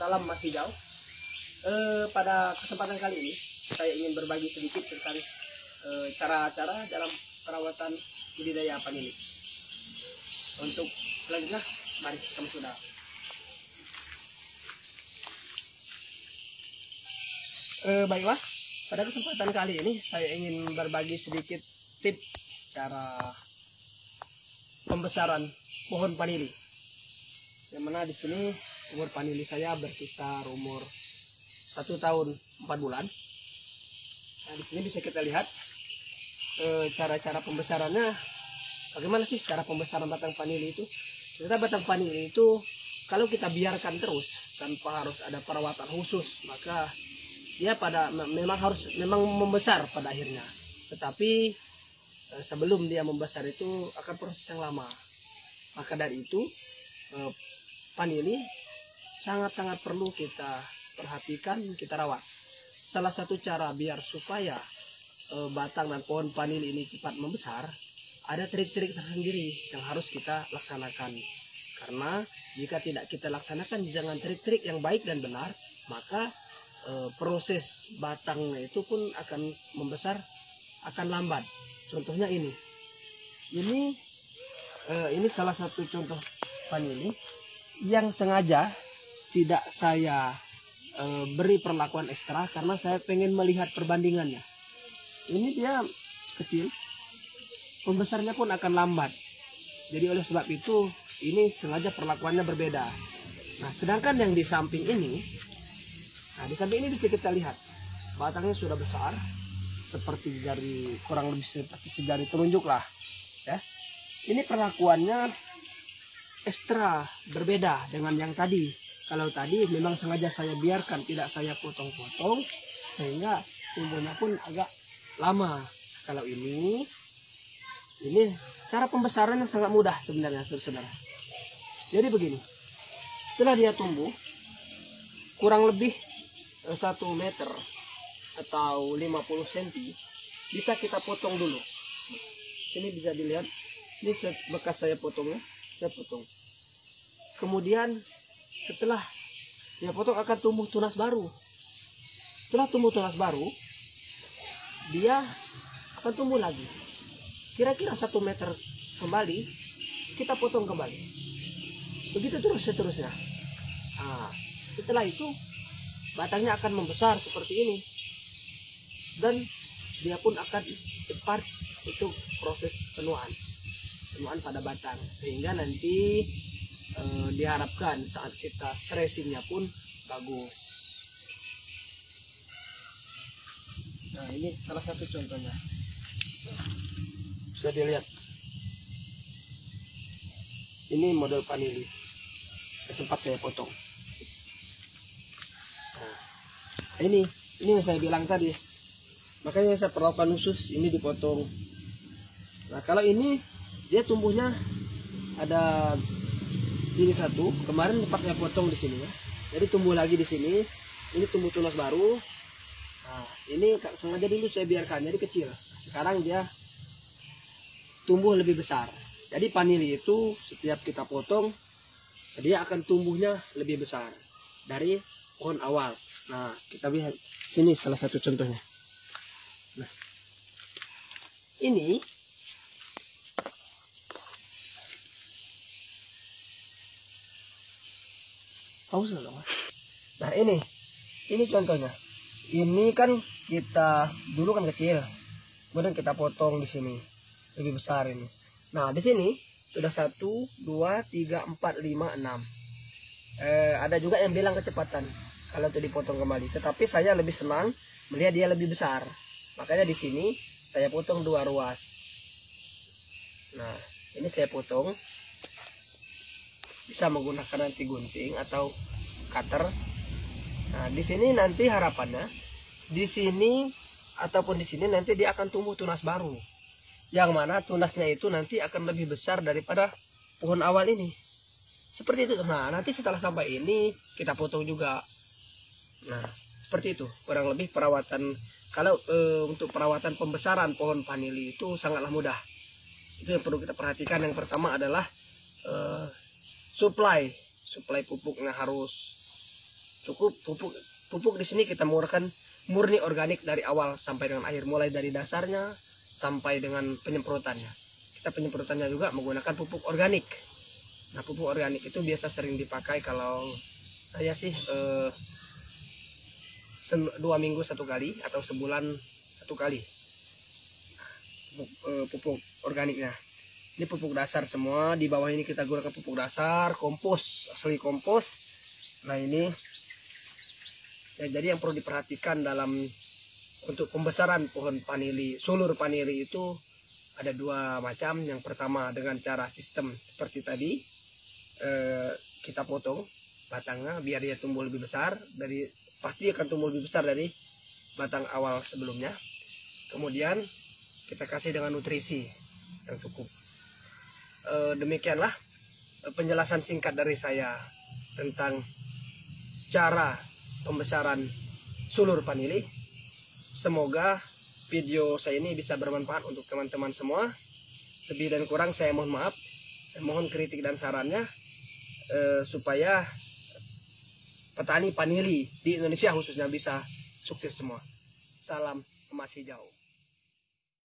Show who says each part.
Speaker 1: salam masih jauh. Pada kesempatan kali ini saya ingin berbagi sedikit tentang cara-cara dalam perawatan budidaya vanili. Untuk selanjutnya, mari kami sudah. Baiklah, pada kesempatan kali ini saya ingin berbagi sedikit tips cara pembesaran pohon vanili. Yang mana di sini umur vanili saya berkisar umur 1 tahun 4 bulan. Nah, di sini bisa kita lihat cara-cara pembesarannya. Bagaimana sih cara pembesaran batang vanili itu? Ternyata batang vanili itu kalau kita biarkan terus tanpa harus ada perawatan khusus, maka dia memang membesar pada akhirnya. Tetapi sebelum dia membesar itu akan proses yang lama. Maka dari itu vanili sangat-sangat perlu kita perhatikan, kita rawat. Salah satu cara biar supaya batang dan pohon vanili ini cepat membesar, ada trik-trik tersendiri yang harus kita laksanakan. Karena jika tidak kita laksanakan dengan trik-trik yang baik dan benar, maka proses batangnya itu pun akan membesar, akan lambat. Contohnya ini salah satu contoh vanili yang sengaja tidak saya beri perlakuan ekstra karena saya pengen melihat perbandingannya. Ini dia kecil, pembesarnya pun akan lambat. Jadi oleh sebab itu ini sengaja perlakuannya berbeda. Nah, sedangkan yang di samping ini, bisa kita lihat batangnya sudah besar, seperti jari, kurang lebih seperti sejari telunjuk lah, ya. Ini perlakuannya ekstra berbeda dengan yang tadi. Kalau tadi memang sengaja saya biarkan, tidak saya potong-potong, sehingga tumbuhnya pun agak lama. Kalau ini cara pembesarannya sangat mudah sebenarnya, saudara. Jadi begini, setelah dia tumbuh kurang lebih 1 meter atau 50 cm, bisa kita potong dulu. Ini bisa dilihat, ini bekas saya potongnya, saya potong. Kemudian setelah dia potong akan tumbuh tunas baru. Setelah tumbuh tunas baru, dia akan tumbuh lagi. Kira-kira 1 meter kembali, kita potong kembali. Begitu terus seterusnya. Nah, setelah itu batangnya akan membesar seperti ini, dan dia pun akan cepat itu proses penuaan pada batang, sehingga nanti diharapkan saat kita stressingnya pun bagus. Nah, ini salah satu contohnya, bisa dilihat. Ini model vanili sempat saya potong. Ini yang saya bilang tadi, makanya saya perlakukan khusus ini dipotong. Nah, kalau ini dia tumbuhnya ada ini satu, kemarin tempat saya potong di sini ya, jadi tumbuh lagi di sini. Ini tumbuh tunas baru. Nah, ini sengaja dulu saya biarkan jadi kecil, sekarang dia tumbuh lebih besar. Jadi vanili itu setiap kita potong dia akan tumbuhnya lebih besar dari pohon awal. Nah, kita lihat sini salah satu contohnya. Nah, ini pause dong. Nah, ini contohnya. Ini kan kita dulu kan kecil, kemudian kita potong di sini lebih besar ini. Nah, di sini sudah 1, 2, 3, 4, 5, 6. Ada juga yang bilang kecepatan kalau itu dipotong kembali, tetapi saya lebih senang melihat dia lebih besar. Makanya di sini saya potong 2 ruas. Nah, ini saya potong, bisa menggunakan nanti gunting atau cutter. Nah, di sini nanti harapannya di sini ataupun di sini nanti dia akan tumbuh tunas baru, yang mana tunasnya itu nanti akan lebih besar daripada pohon awal ini. Seperti itu. Nah, nanti setelah sampai ini kita potong juga. Nah, seperti itu kurang lebih perawatan. Kalau untuk perawatan pembesaran pohon vanili itu sangatlah mudah. Itu yang perlu kita perhatikan. Yang pertama adalah suplai pupuknya harus cukup pupuk di sini kita menggunakan murni organik dari awal sampai dengan akhir, mulai dari dasarnya sampai dengan penyemprotannya. Kita penyemprotannya juga menggunakan pupuk organik. Nah, pupuk organik itu biasa sering dipakai kalau saya sih 2 minggu 1 kali atau sebulan 1 kali. Pupuk organiknya ini pupuk dasar semua. Di bawah ini kita gunakan pupuk dasar kompos, asli kompos. Nah ini ya, jadi yang perlu diperhatikan untuk pembesaran pohon vanili, sulur vanili itu ada 2 macam. Yang pertama dengan cara sistem seperti tadi, kita potong batangnya biar dia tumbuh lebih besar, pasti akan tumbuh lebih besar dari batang awal sebelumnya. Kemudian kita kasih dengan nutrisi yang cukup. Demikianlah penjelasan singkat dari saya tentang cara pembesaran sulur vanili. Semoga video saya ini bisa bermanfaat untuk teman-teman semua. Lebih dan kurang saya mohon maaf. Saya mohon kritik dan sarannya supaya petani vanili di Indonesia khususnya bisa sukses semua. Salam emas hijau.